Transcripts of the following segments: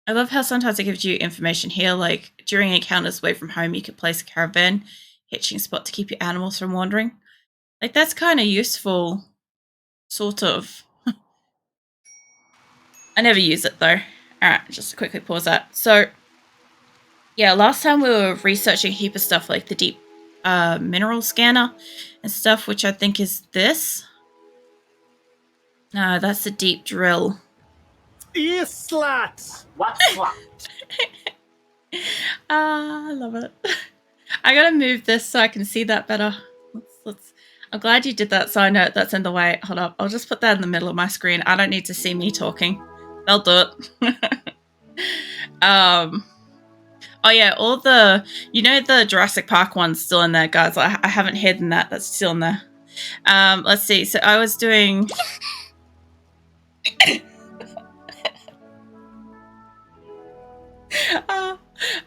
I love how sometimes it gives you information here, like during encounters away from home, you could place a caravan hitching spot to keep your animals from wandering. Like, that's kind of useful, sort of. I never use it though. Alright, just quickly pause that. So, yeah, last time we were researching a heap of stuff like the deep mineral scanner and stuff, which I think is this. No, that's the deep drill. Yes, slut! What slut? I love it. I gotta move this so I can see that better. I'm glad you did that so I know that's in the way. Hold up, I'll just put that in the middle of my screen. I don't need to see me talking. They'll do it. Oh yeah, all the, you know, the Jurassic Park one's still in there, guys. I haven't hidden that. That's still in there. Let's see. So I was doing...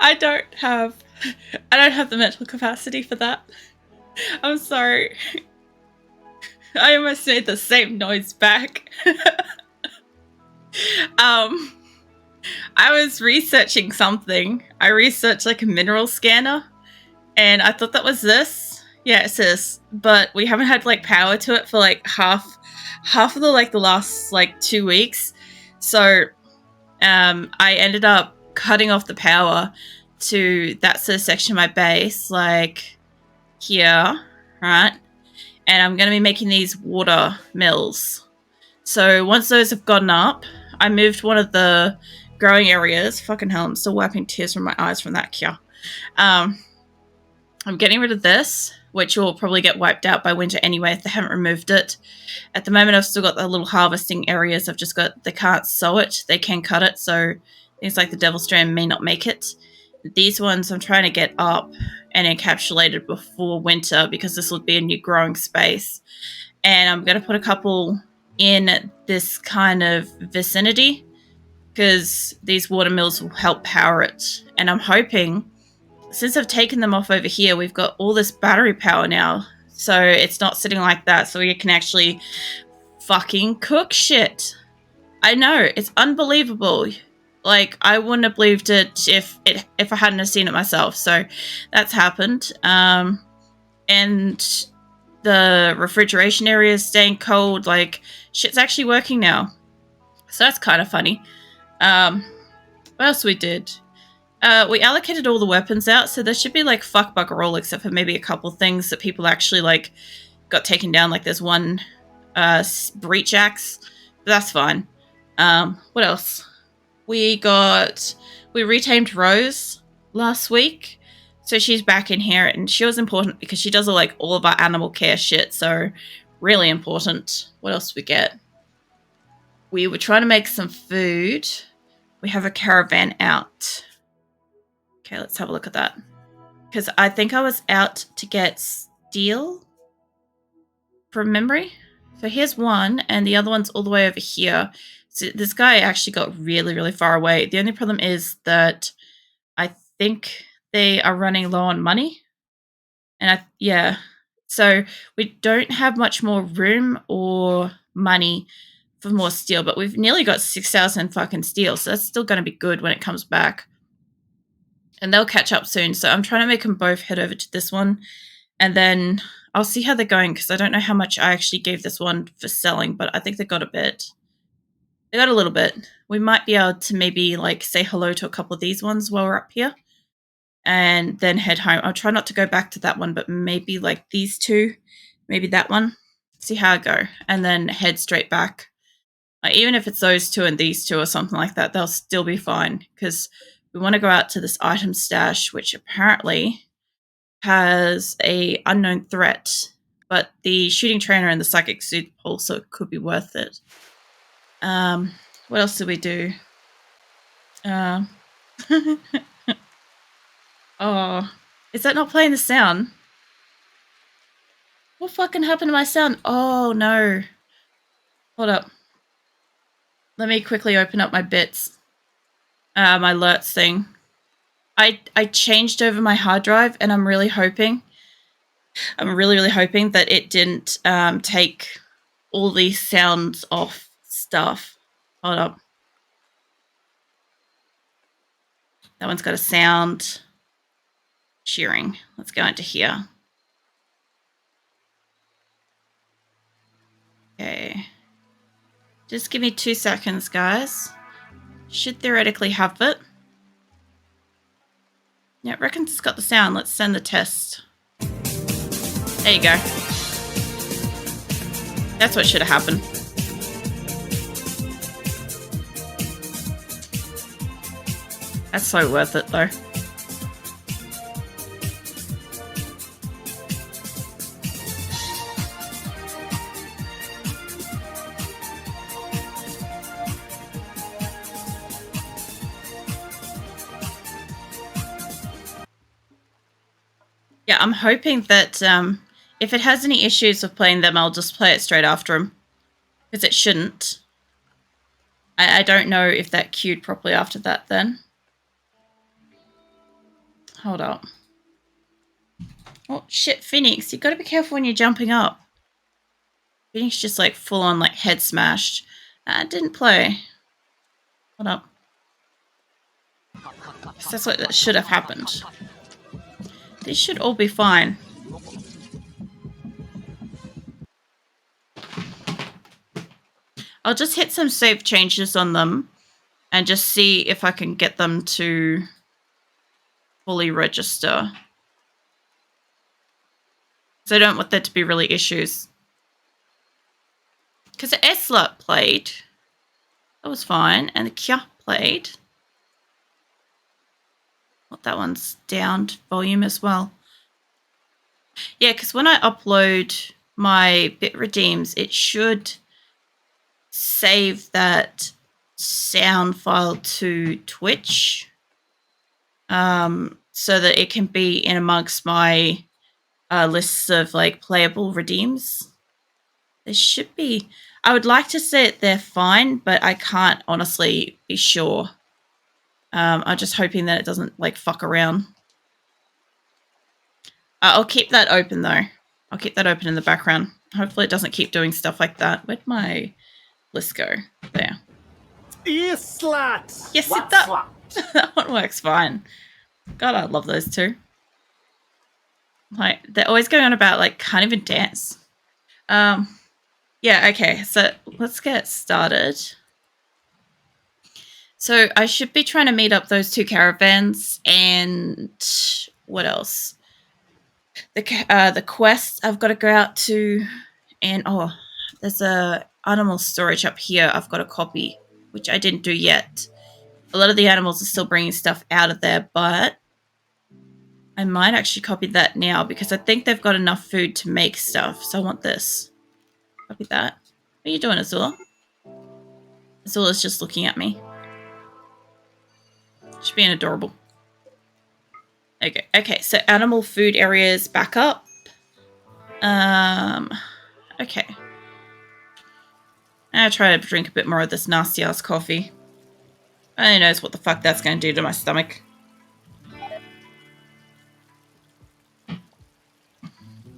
I don't have the mental capacity for that. I'm sorry. I almost made the same noise back. I was researching something. I researched like a mineral scanner, and I thought that was this. Yeah, it's this. But we haven't had like power to it for like half of the last like 2 weeks. So I ended up cutting off the power to that sort of section of my base, like here, right? And I'm going to be making these water mills. So once those have gotten up, I moved one of the growing areas. Fucking hell, I'm still wiping tears from my eyes from that here. I'm getting rid of this, which will probably get wiped out by winter anyway if they haven't removed it. At the moment, I've still got the little harvesting areas. I've just got, they can't sow it, they can cut it, so things like the Devil Strand may not make it. These ones I'm trying to get up and encapsulated before winter because this will be a new growing space. And I'm going to put a couple in this kind of vicinity because these water mills will help power it. And I'm hoping, since I've taken them off over here, we've got all this battery power now. So it's not sitting like that, so we can actually fucking cook shit. I know, it's unbelievable. Like, I wouldn't have believed it if I hadn't have seen it myself. So that's happened. And the refrigeration area is staying cold. Like, shit's actually working now. So that's kind of funny. What else we did? We allocated all the weapons out, so there should be like fuck bugger all except for maybe a couple things that people actually like got taken down. Like there's one breach axe, but that's fine. What else? We retamed Rose last week, so she's back in here, and she was important because she does all of our animal care shit, so really important. What else did we get? We were trying to make some food. We have a caravan out. Okay, let's have a look at that. Because I think I was out to get steel from memory. So here's one, and the other one's all the way over here. So this guy actually got really, really far away. The only problem is that I think they are running low on money. And yeah. So we don't have much more room or money for more steel, but we've nearly got 6,000 fucking steel. So that's still going to be good when it comes back. And they'll catch up soon. So I'm trying to make them both head over to this one. And then I'll see how they're going because I don't know how much I actually gave this one for selling, but I think they got a bit. They got a little bit. We might be able to maybe like say hello to a couple of these ones while we're up here. And then head home. I'll try not to go back to that one, but maybe like these two. Maybe that one. See how I go. And then head straight back. Even if it's those two and these two or something like that, they'll still be fine because we want to go out to this item stash, which apparently has a unknown threat, but the shooting trainer and the psychic suit also could be worth it. What else did we do? Oh, is that not playing the sound? What fucking happened to my sound? Oh no. Hold up. Let me quickly open up my bits. My alerts thing. I changed over my hard drive, and I'm really hoping that it didn't take all these sounds off stuff. Hold up. That one's got a sound shearing. Let's go into here. Okay. Just give me 2 seconds, guys. Should theoretically have it. Yeah, I reckon it's got the sound. Let's send the test. There you go. That's what should have happened. That's so worth it, though. Yeah, I'm hoping that if it has any issues with playing them, I'll just play it straight after them. Because it shouldn't. I don't know if that queued properly after that then. Hold up. Oh, shit, Phoenix. You gotta be careful when you're jumping up. Phoenix just like full on like head smashed. Didn't play. Hold up. That's what that should have happened. These should all be fine. I'll just hit some save changes on them and just see if I can get them to fully register. So I don't want there to be really issues. Because the Asora played. That was fine. And the Kia played. Well, that one's down volume as well. Yeah, because when I upload my bit redeems, it should save that sound file to Twitch. So that it can be in amongst my lists of like playable redeems. There should be. I would like to say it they're fine, but I can't honestly be sure. I'm just hoping that it doesn't like fuck around. I'll keep that open though. I'll keep that open in the background. Hopefully it doesn't keep doing stuff like that. Where'd my list go? There. Slut. Yes, it does. That one works fine. God, I love those two. Like, they're always going on about like can't even dance. Yeah, okay, so let's get started. So I should be trying to meet up those 2 caravans and what else? The quest I've got to go out to, and oh, there's a animal storage up here I've got to copy, which I didn't do yet. A lot of the animals are still bringing stuff out of there, but I might actually copy that now because I think they've got enough food to make stuff. So I want this. Copy that. What are you doing, Azula? Azula's just looking at me. She's being adorable. Okay, okay, so animal food areas back up. Okay. I'll try to drink a bit more of this nasty ass coffee. Who knows what the fuck that's going to do to my stomach.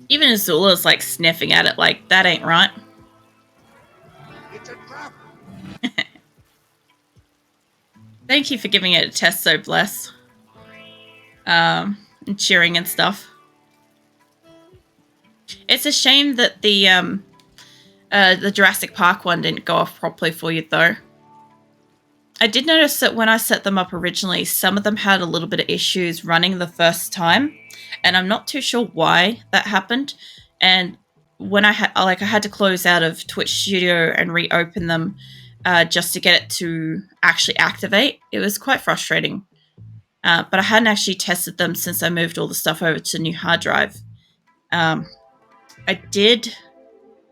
Even Azula's like sniffing at it like, that ain't right. It's a trap. Thank you for giving it a test, so bless. And cheering and stuff. It's a shame that the Jurassic Park one didn't go off properly for you, though. I did notice that when I set them up originally, some of them had a little bit of issues running the first time, and I'm not too sure why that happened. And when I had to close out of Twitch Studio and reopen them just to get it to actually activate. It was quite frustrating. But I hadn't actually tested them since I moved all the stuff over to the new hard drive. I did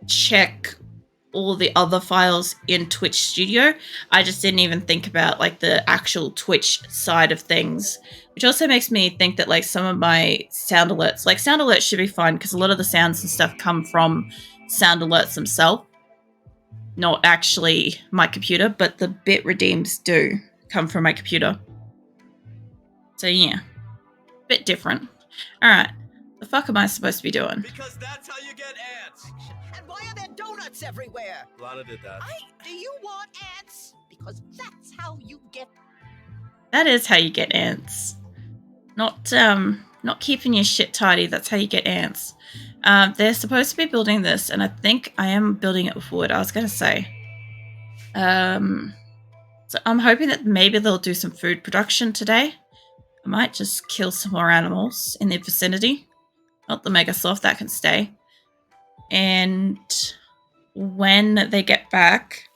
check all the other files in Twitch Studio. I just didn't even think about like the actual Twitch side of things, which also makes me think that like some of my sound alerts should be fine because a lot of the sounds and stuff come from sound alerts themselves, not actually my computer, but the bit redeems do come from my computer. So yeah, bit different. All right, the fuck am I supposed to be doing? Because that's how you get ants. And why are there donuts everywhere? Lana did that. Do you want ants? Because that's how you get. That is how you get ants. Not keeping your shit tidy. That's how you get ants. They're supposed to be building this, and I think I am building it with wood. I was gonna say. So I'm hoping that maybe they'll do some food production today. I might just kill some more animals in the vicinity. Not the mega sloth, that can stay. And when they get back,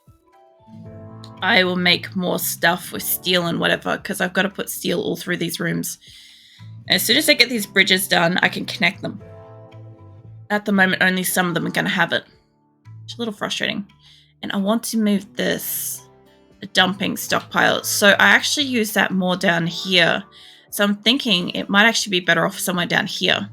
I will make more stuff with steel and whatever, because I've got to put steel all through these rooms. And as soon as I get these bridges done, I can connect them. At the moment, only some of them are going to have it. It's a little frustrating. And I want to move this dumping stockpile. So I actually use that more down here. So I'm thinking it might actually be better off somewhere down here.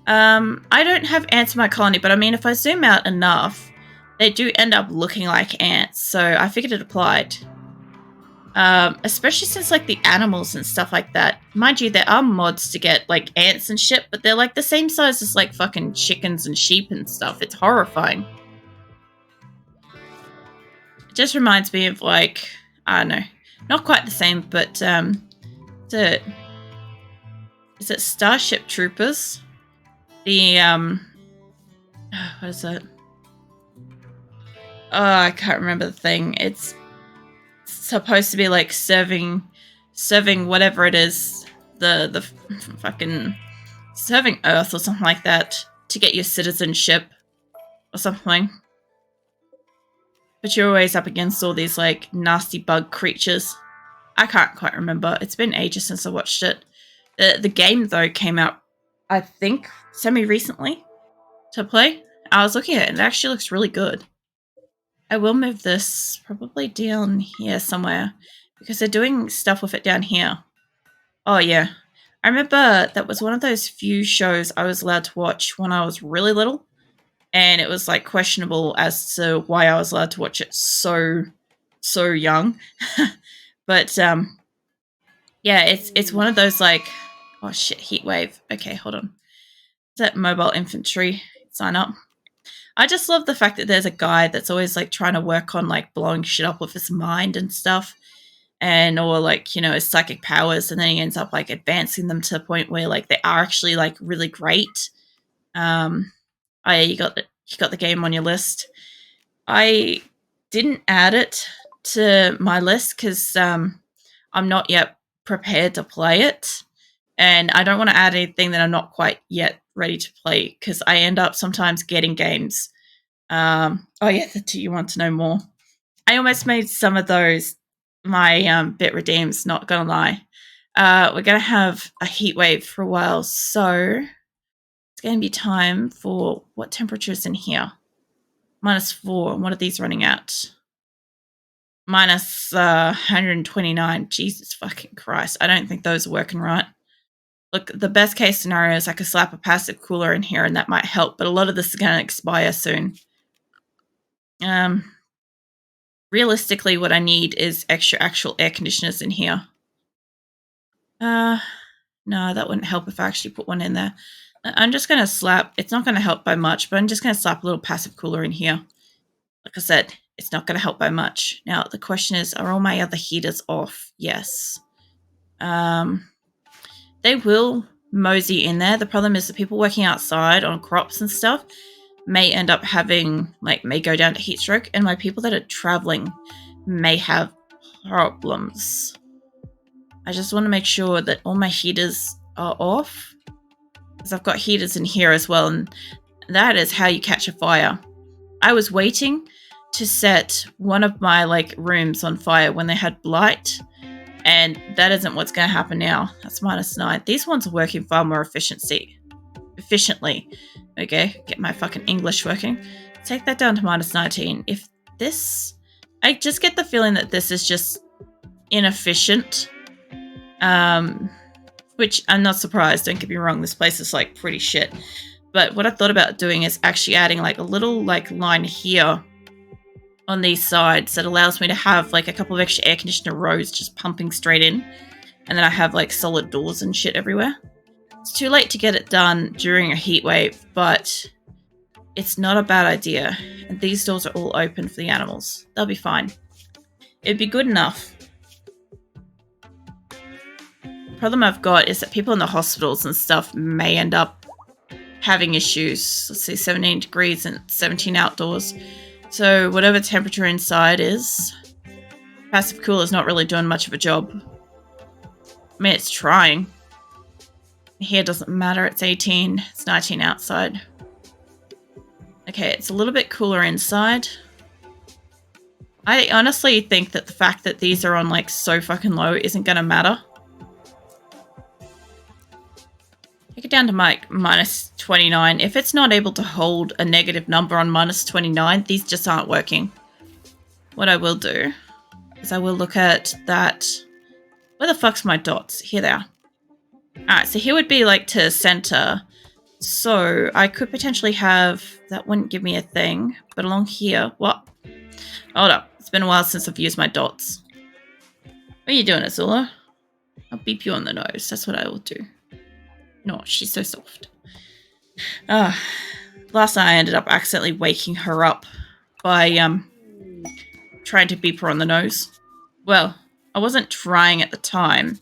I don't have ants in my colony, but I mean, if I zoom out enough, they do end up looking like ants. So I figured it applied. Especially since like the animals and stuff like that. Mind you, there are mods to get like ants and shit, but they're like the same size as like fucking chickens and sheep and stuff. It's horrifying. It just reminds me of like, I don't know, not quite the same, but is it Starship Troopers? The what is it? Oh, I can't remember the thing. It's supposed to be like serving whatever it is, the fucking serving Earth or something like that to get your citizenship or something. But you're always up against all these like nasty bug creatures. I can't quite remember. It's been ages since I watched it. The game though came out, I think, semi-recently to play. I was looking at it and it actually looks really good. I will move this probably down here somewhere because they're doing stuff with it down here. Oh yeah. I remember that was one of those few shows I was allowed to watch when I was really little. And it was like questionable as to why I was allowed to watch it so young. But yeah, it's one of those like, oh shit, heat wave. Okay, hold on. Is that mobile infantry? Sign up. I just love the fact that there's a guy that's always like trying to work on like blowing shit up with his mind and stuff, and or like, you know, his psychic powers, and then he ends up like advancing them to the point where like they are actually like really great. Oh yeah, you got the game on your list. I didn't add it to my list because I'm not yet prepared to play it, and I don't want to add anything that I'm not quite yet ready to play because I end up sometimes getting games. Oh yeah, do you want to know more? I almost made some of those my bit redeems, not gonna lie. We're gonna have a heat wave for a while, so it's gonna be time for what temperature is in here? -4. And what are these running at? -129. Jesus fucking Christ. I don't think those are working right. Look, the best case scenario is I could slap a passive cooler in here and that might help, but a lot of this is going to expire soon. Realistically, what I need is extra actual air conditioners in here. No, that wouldn't help if I actually put one in there. I'm just going to slap, it's not going to help by much, but I'm just going to slap a little passive cooler in here. Like I said, it's not going to help by much. Now, the question is, are all my other heaters off? Yes. They will mosey in there. The problem is the people working outside on crops and stuff may end up having, like, may go down to heat stroke, and my people that are traveling may have problems. I just want to make sure that all my heaters are off, because I've got heaters in here as well, and that is how you catch a fire. I was waiting to set one of my like rooms on fire when they had blight, and that isn't what's going to happen now. That's -9. These ones are working far more efficiently. Okay, get my fucking English working. Take that down to -19. If this, I just get the feeling that this is just inefficient. Which I'm not surprised, don't get me wrong, this place is like pretty shit. But what I thought about doing is actually adding like a little like line here on these sides that allows me to have like a couple of extra air conditioner rows just pumping straight in. And then I have like solid doors and shit everywhere. It's too late to get it done during a heat wave, but it's not a bad idea. And these doors are all open for the animals. They'll be fine. It'd be good enough. problem I've got is that people in the hospitals and stuff may end up having issues. Let's see, 17 degrees and 17 outdoors. So whatever temperature inside is, passive cooler is not really doing much of a job. I mean, it's trying. Here doesn't matter, it's 18, it's 19 outside. Okay, it's a little bit cooler inside. I honestly think that the fact that these are on like so fucking low isn't gonna matter. Take it down to like minus 29. If it's not able to hold a negative number on minus 29, these just aren't working. What I will do is I will look at that. Where the fuck's my dots? Here they are. Alright, so here would be like to center. So I could potentially have, that wouldn't give me a thing, but along here, what? Hold up, it's been a while since I've used my dots. What are you doing, Asora? I'll beep you on the nose, that's what I will do. No, she's so soft. Last night I ended up accidentally waking her up by trying to beep her on the nose. Well, I wasn't trying at the time.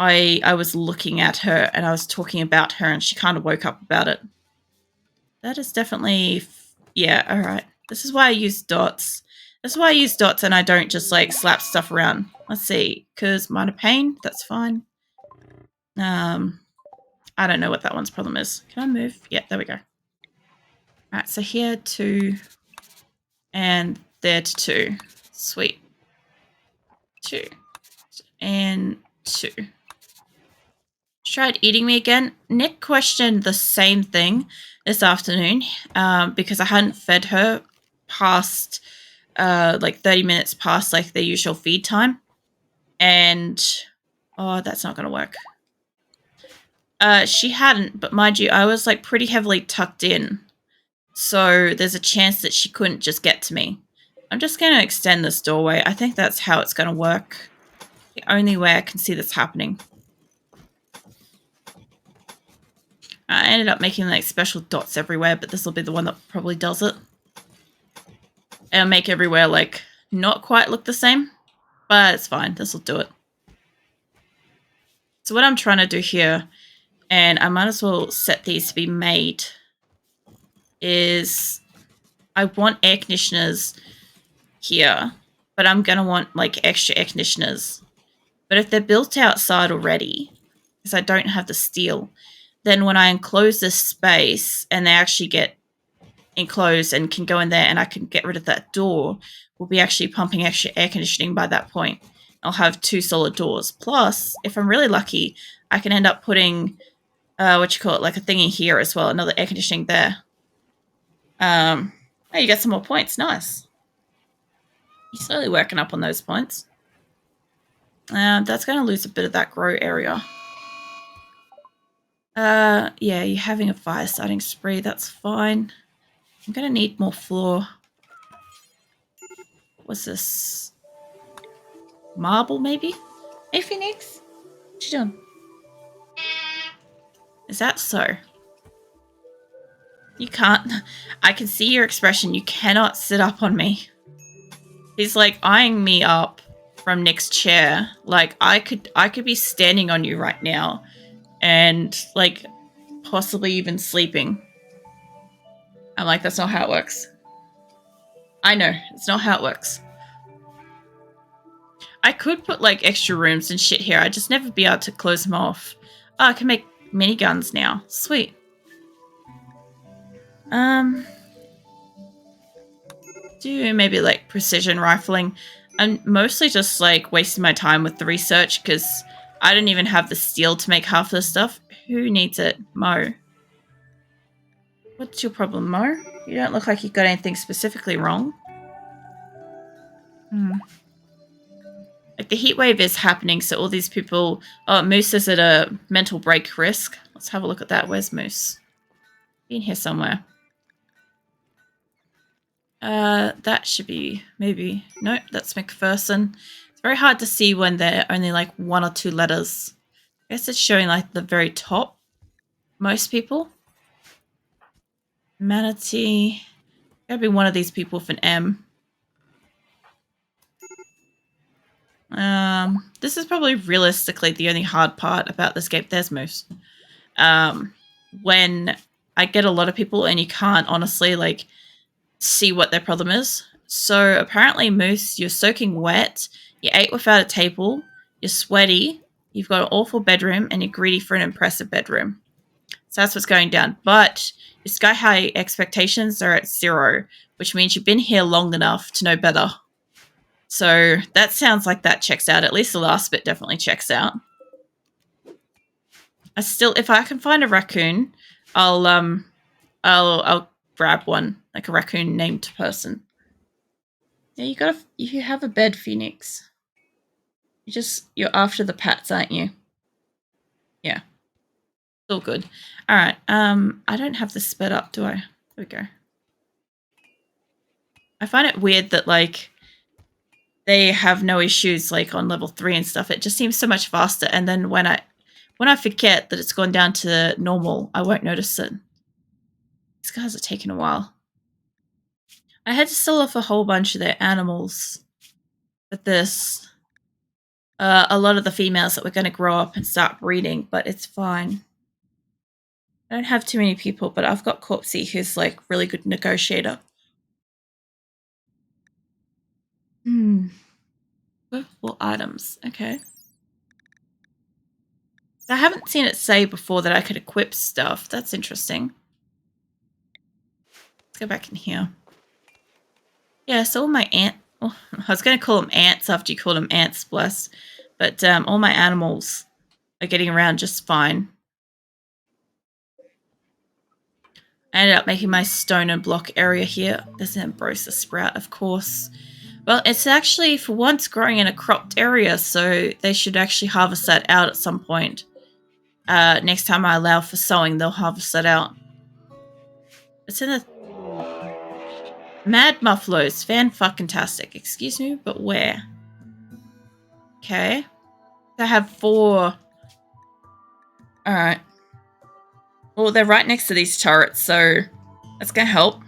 I was looking at her and I was talking about her and she kind of woke up about it. That is definitely... yeah, alright. This is why I use dots. This is why I use dots and I don't just like slap stuff around. Let's see. Because minor pain, that's fine. I don't know what that one's problem is. Can I move? Yeah, there we go. Alright, so here 2 and there to 2. Sweet. 2 and 2. Tried eating me again. Nick questioned the same thing this afternoon because I hadn't fed her past like 30 minutes past like the usual feed time. And oh, that's not going to work. She hadn't, but mind you, I was like pretty heavily tucked in. So there's a chance that she couldn't just get to me. I'm just going to extend this doorway. I think that's how it's going to work. The only way I can see this happening. I ended up making like special dots everywhere, but this will be the one that probably does it. It'll make everywhere like not quite look the same, but it's fine. This will do it. So what I'm trying to do here, and I might as well set these to be made, is I want air conditioners here, but I'm going to want like extra air conditioners. But if they're built outside already, because I don't have the steel, then when I enclose this space and they actually get enclosed and can go in there and I can get rid of that door, we'll be actually pumping extra air conditioning by that point. I'll have 2 solid doors. Plus, if I'm really lucky, I can end up putting, like a thingy here as well, another air conditioning there. Oh, you get some more points. Nice. You're slowly working up on those points. That's going to lose a bit of that grow area. Yeah, you're having a fire starting spree. That's fine. I'm going to need more floor. What's this? Marble, maybe? Hey, Phoenix. What you doing? Is that so? You can't... I can see your expression. You cannot sit up on me. He's, like, eyeing me up from Nick's chair. Like, I could be standing on you right now. And, like, possibly even sleeping. I'm like, that's not how it works. I know, it's not how it works. I could put, like, extra rooms and shit here. I'd just never be able to close them off. Oh, I can make miniguns now. Sweet. Do maybe, like, precision rifling. I'm mostly just, like, wasting my time with the research because I don't even have the steel to make half this stuff. Who needs it? Mo. What's your problem, Mo? You don't look like you've got anything specifically wrong. Like, the heat wave is happening, so all these people... Oh, Moose is at a mental break risk. Let's have a look at that. Where's Moose? In here somewhere. That should be... maybe... Nope, that's McPherson. It's very hard to see when they're only, like, 1 or 2 letters. I guess it's showing, like, the very top. Most people. Manatee. Gotta be one of these people with an M. This is probably realistically the only hard part about this game. There's moose. When I get a lot of people and you can't honestly like see what their problem is. So apparently moose, you're soaking wet, you ate without a table, you're sweaty, you've got an awful bedroom, and you're greedy for an impressive bedroom. So that's what's going down. But your sky high expectations are at 0, which means you've been here long enough to know better. So that sounds like that checks out. At least the last bit definitely checks out. If I can find a raccoon, I'll grab one, like a raccoon named person. Yeah, you have a bed, Phoenix. You're after the pets, aren't you? Yeah. It's all good. All right. I don't have this sped up, do I? There we go. I find it weird that like they have no issues like on level 3 and stuff. It just seems so much faster. And then when I forget that it's gone down to normal, I won't notice it. These guys are taking a while. I had to sell off a whole bunch of their animals with this. A lot of the females that were going to grow up and start breeding, but it's fine. I don't have too many people, but I've got Corpsey, who's like really good negotiator. Well, items. Okay. I haven't seen it say before that I could equip stuff. That's interesting. Let's go back in here. Yeah, so all my well, I was going to call them ants after you called them ants, bless. But all my animals are getting around just fine. I ended up making my stone and block area here. There's an Ambrosia sprout, of course. Well, it's actually, for once, growing in a cropped area, so they should actually harvest that out at some point. Next time I allow for sowing, they'll harvest that out. It's in the... Mad Muffaloes. Fan-fucking-tastic. Excuse me, but where? Okay. I have 4... Alright. Well, they're right next to these turrets, so that's gonna help.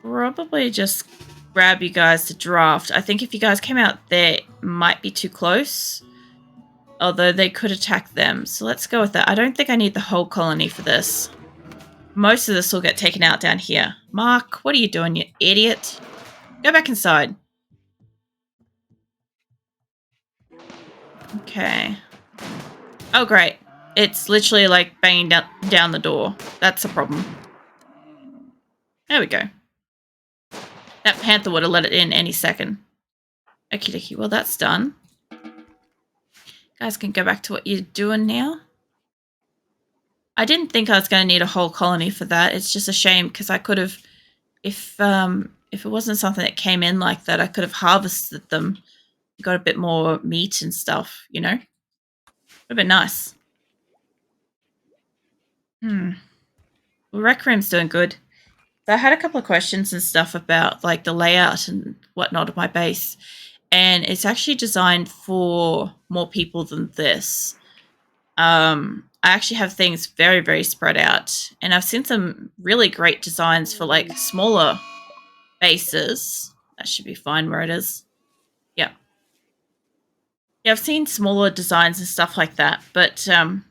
Probably just grab you guys to draft. I think if you guys came out there, it might be too close. Although they could attack them. So let's go with that. I don't think I need the whole colony for this. Most of this will get taken out down here. Mark, what are you doing, you idiot? Go back inside. Okay. Oh, great. It's literally like banging down the door. That's a problem. There we go. That panther would have let it in any second. Okie dokie. Well, that's done. Guys can go back to what you're doing now. I didn't think I was going to need a whole colony for that. It's just a shame because I could have, if it wasn't something that came in like that, I could have harvested them, got a bit more meat and stuff, you know? Would have been nice. Well, Rec Room's doing good. So I had a couple of questions and stuff about like the layout and whatnot of my base. And it's actually designed for more people than this. I actually have things very, very spread out. And I've seen some really great designs for like smaller bases. That should be fine where it is. Yeah. Yeah, I've seen smaller designs and stuff like that. But I'm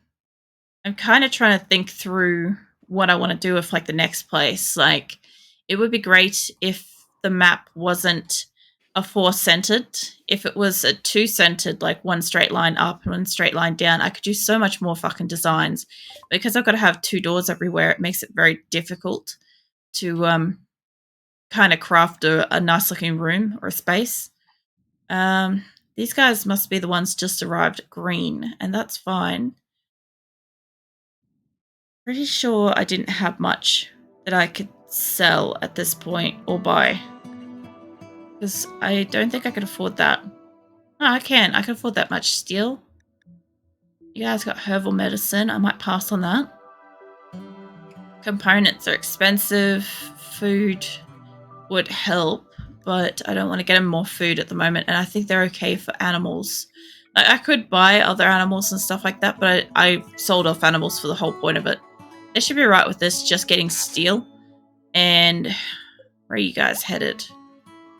kind of trying to think through what I want to do with like the next place. Like, it would be great if the map wasn't a 4-centered. If it was a 2-centered, like one straight line up and one straight line down, I could do so much more fucking designs. Because I've got to have 2 doors everywhere, it makes it very difficult to kind of craft a nice looking room or a space. These guys must be the ones just arrived at green, and that's fine. Pretty sure I didn't have much that I could sell at this point or buy. Because I don't think I could afford that. No, I can. I can afford that much steel. You guys got herbal medicine. I might pass on that. Components are expensive. Food would help, but I don't want to get them more food at the moment. And I think they're okay for animals. I could buy other animals and stuff like that, but I sold off animals for the whole point of it. They should be right with this, just getting steel. And Where are you guys headed?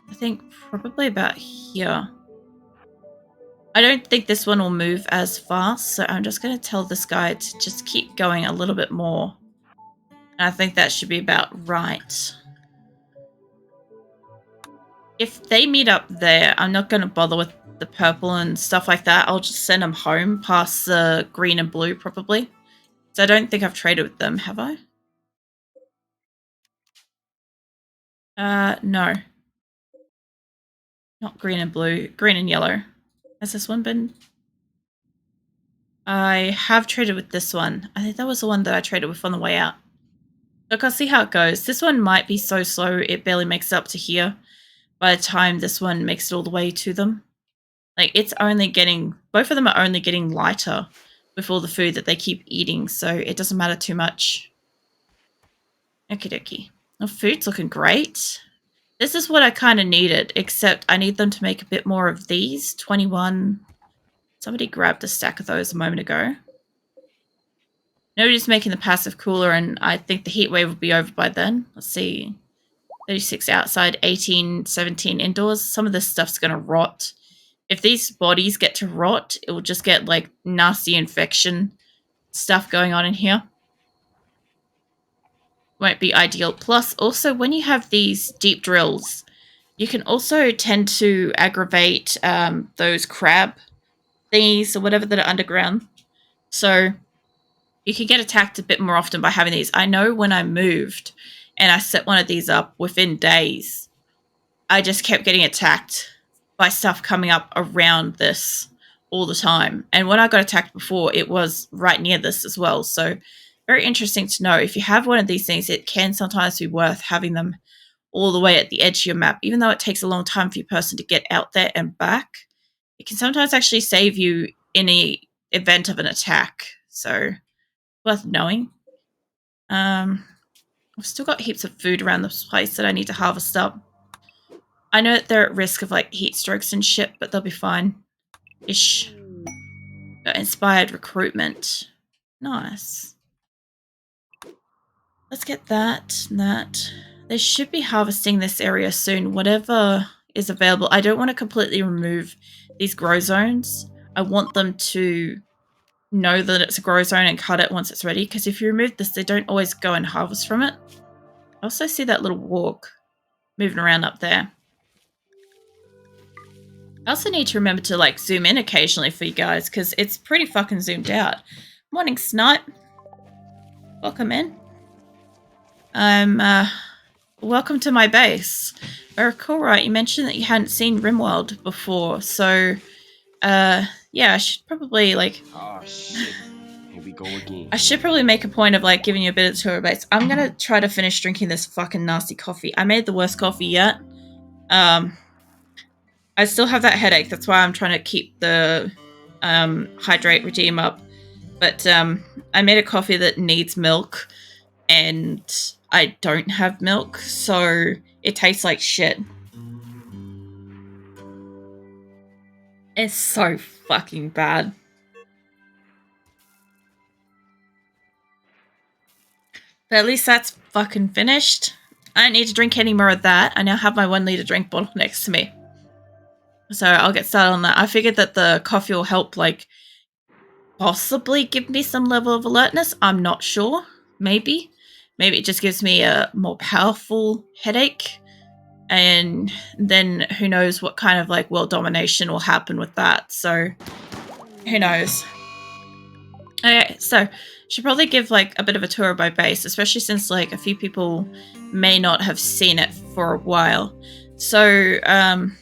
I think probably about here. I don't think this one will move as fast, so I'm just going to tell this guy to just keep going a little bit more. And I think that should be about right. If they meet up there, I'm not going to bother with the purple and stuff like that. I'll just send them home past the green and blue, probably. So I don't think I've traded with them, have I? No. Not green and blue. Green and yellow. Has this one been? I have traded with this one. I think that was the one that I traded with on the way out. Look, I'll see how it goes. This one might be so slow it barely makes it up to here by the time this one makes it all the way to them. Like, it's only getting... Both of them are only getting lighter with all the food that they keep eating, so it doesn't matter too much. Okie dokie. Well, food's looking great. This is what I kind of needed, except I need them to make a bit more of these. 21... Somebody grabbed a stack of those a moment ago. Nobody's making the passive cooler, and I think the heat wave will be over by then. Let's see. 36 outside, 18, 17 indoors. Some of this stuff's going to rot. If these bodies get to rot, it will just get, like, nasty infection stuff going on in here. Won't be ideal. Plus, also, when you have these deep drills, you can also tend to aggravate those crab thingies or whatever that are underground. So you can get attacked a bit more often by having these. I know when I moved and I set one of these up within days, I just kept getting attacked by stuff coming up around this all the time. And when I got attacked before, it was right near this as well. So very interesting to know. If you have one of these things, it can sometimes be worth having them all the way at the edge of your map. Even though it takes a long time for your person to get out there and back, it can sometimes actually save you in the event of an attack. So, worth knowing. I've still got heaps of food around this place that I need to harvest up. I know that they're at risk of, like, heat strokes and shit, but they'll be fine. Ish. Got inspired recruitment. Nice. Let's get that and that. They should be harvesting this area soon. Whatever is available. I don't want to completely remove these grow zones. I want them to know that it's a grow zone and cut it once it's ready, because if you remove this, they don't always go and harvest from it. I also see that little walk moving around up there. I also need to remember to, like, zoom in occasionally for you guys, because it's pretty fucking zoomed out. Morning, Snipe. Welcome in. Welcome to my base. Very cool, right? You mentioned that you hadn't seen RimWorld before, so, yeah, I should probably, like... Oh, shit. Here we go again. I should probably make a point of, like, giving you a bit of tour base. I'm gonna try to finish drinking this fucking nasty coffee. I made the worst coffee yet. I still have that headache. That's why I'm trying to keep the hydrate regime up. But I made a coffee that needs milk, and I don't have milk, so it tastes like shit. It's so fucking bad. But at least that's fucking finished. I don't need to drink any more of that. I now have my 1 litre drink bottle next to me. So I'll get started on that. I figured that the coffee will help, like, possibly give me some level of alertness. I'm not sure. Maybe. Maybe it just gives me a more powerful headache. And then who knows what kind of, like, world domination will happen with that. So, who knows. Okay, so should probably give, like, a bit of a tour of my base, especially since, like, a few people may not have seen it for a while. So, I'm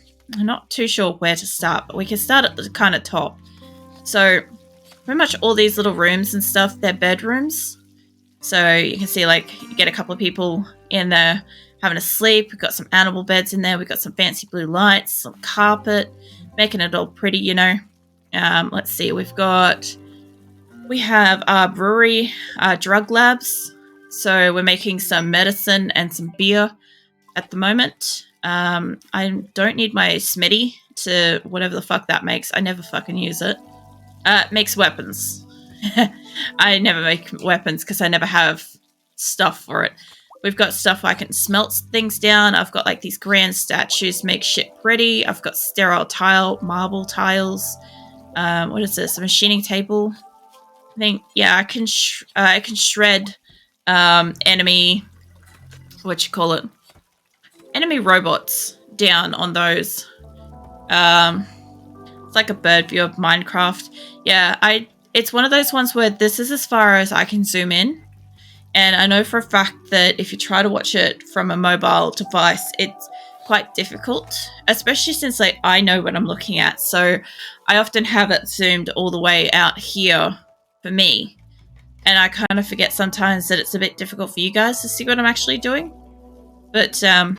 not too sure where to start, but we can start at the kind of top. So, pretty much all these little rooms and stuff, they're bedrooms. So, you can see, like, you get a couple of people in there having a sleep. We've got some animal beds in there. We've got some fancy blue lights, some carpet, making it all pretty, you know. Let's see, we have our brewery, drug labs. So we're making some medicine and some beer at the moment. I don't need my Smitty to whatever the fuck that makes. I never fucking use it. Makes weapons. I never make weapons because I never have stuff for it. We've got stuff I can smelt things down. I've got like these grand statues to make shit pretty. I've got sterile tile, marble tiles. What is this? A machining table. I think, yeah, I can shred enemy, enemy robots down on those. It's like a bird view of Minecraft. Yeah, it's one of those ones where this is as far as I can zoom in. And I know for a fact that if you try to watch it from a mobile device, it's quite difficult, especially since like I know what I'm looking at. So I often have it zoomed all the way out here for me. And I kind of forget sometimes that it's a bit difficult for you guys to see what I'm actually doing. But